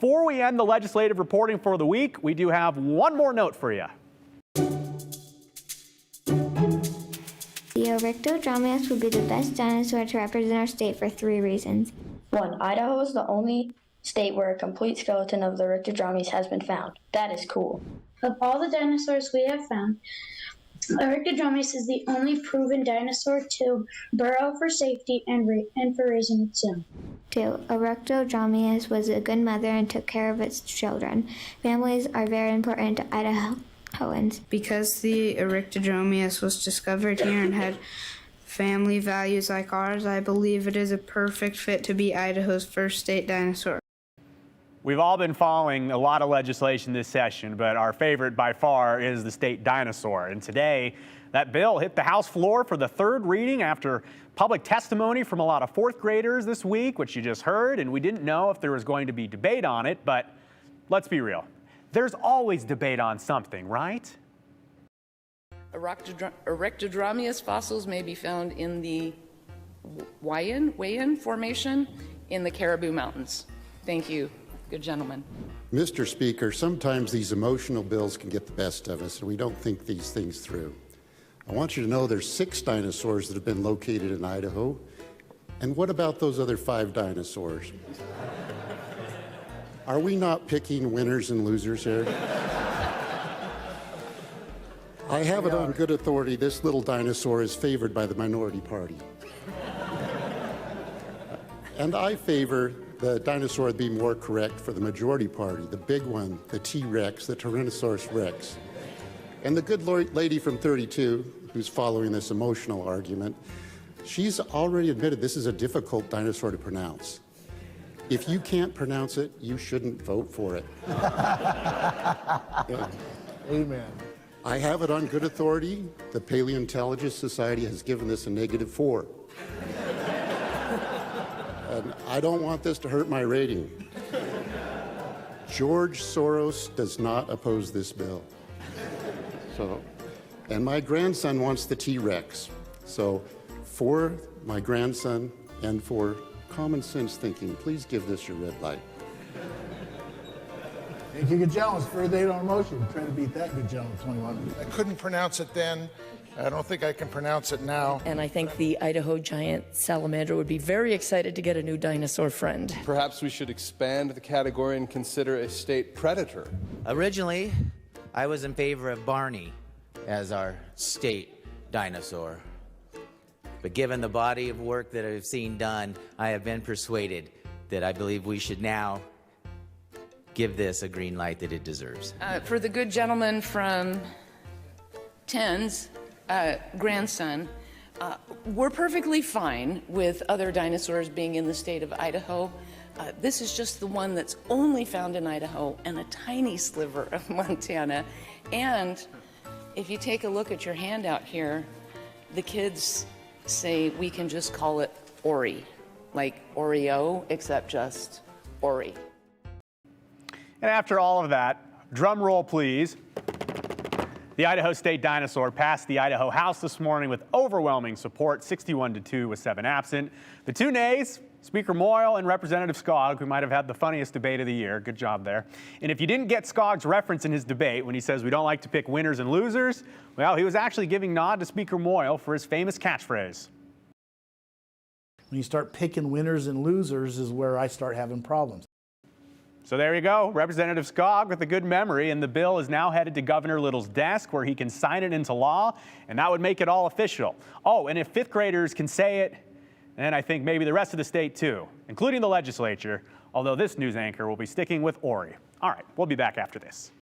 Before we end the legislative reporting for the week, we do have one more note for you. The oryctodomeus would be the best dinosaur to represent our state for 3 reasons. 1. Idaho is the only state where a complete skeleton of the oryctodomeus has been found. That is cool. Of all the dinosaurs we have found, oryctodomeus is the only proven dinosaur to burrow for safety and for raising its young. 2. Oryctodomeus was a good mother and took care of its children. Families are very important to Idahoans. Because the oryctodomeus was discovered here and had family values like ours, I believe it is a perfect fit to be Idaho's first state dinosaur. We've all been following a lot of legislation this session, but our favorite by far is the state dinosaur. And today, that bill hit the House floor for the 3rd reading after public testimony from a lot of 4th graders this week, which you just heard, and we didn't know if there was going to be debate on it, but let's be real. There's always debate on something, right? Oryctodomeus fossils may be found in the Wayan Formation in the Caribou Mountains. Thank you. Good gentleman. Mr. Speaker, sometimes these emotional bills can get the best of us, and we don't think these things through. I want you to know there's 6 dinosaurs that have been located in Idaho. And what about those other 5 dinosaurs? Are we not picking winners and losers here? I have it on good authority this little dinosaur is favored by the minority party. And I favor the dinosaur being more correct for the majority party, the big one, the T-Rex, the Tyrannosaurus Rex. And the good lady from 32, who's following this emotional argument, she's already admitted this is a difficult dinosaur to pronounce. If you can't pronounce it, you shouldn't vote for it. Yeah. Amen. I have it on good authority. The Paleontologist Society has given this a -4. And I don't want this to hurt my rating. George Soros does not oppose this bill. And my grandson wants the T-Rex. So for my grandson and for common sense thinking, please give this your red light. Thank you, good gentlemen. It's further debate on motion. Try to beat that, good gentleman, 21. I couldn't pronounce it then. I don't think I can pronounce it now. And I think the Idaho giant salamander would be very excited to get a new dinosaur friend. Perhaps we should expand the category and consider a state predator. Originally, I was in favor of Barney as our state dinosaur. But given the body of work that I've seen done, I have been persuaded that I believe we should now give this a green light that it deserves. For the good gentleman from 10's grandson, we're perfectly fine with other dinosaurs being in the state of Idaho. This is just the one that's only found in Idaho and a tiny sliver of Montana. And if you take a look at your handout here, the kids say we can just call it Ori, like Oreo, except just Ori. And after all of that, drum roll please. The Idaho State Dinosaur passed the Idaho House this morning with overwhelming support, 61-2 with 7 absent. The 2 nays, Speaker Moyle and Representative Skog, who might have had the funniest debate of the year. Good job there. And if you didn't get Skog's reference in his debate when he says we don't like to pick winners and losers, well, he was actually giving nod to Speaker Moyle for his famous catchphrase. When you start picking winners and losers is where I start having problems. So there you go, Representative Skog with a good memory, and the bill is now headed to Governor Little's desk where he can sign it into law, and that would make it all official. Oh, and if 5th graders can say it, then I think maybe the rest of the state too, including the legislature, although this news anchor will be sticking with Ori. All right, we'll be back after this.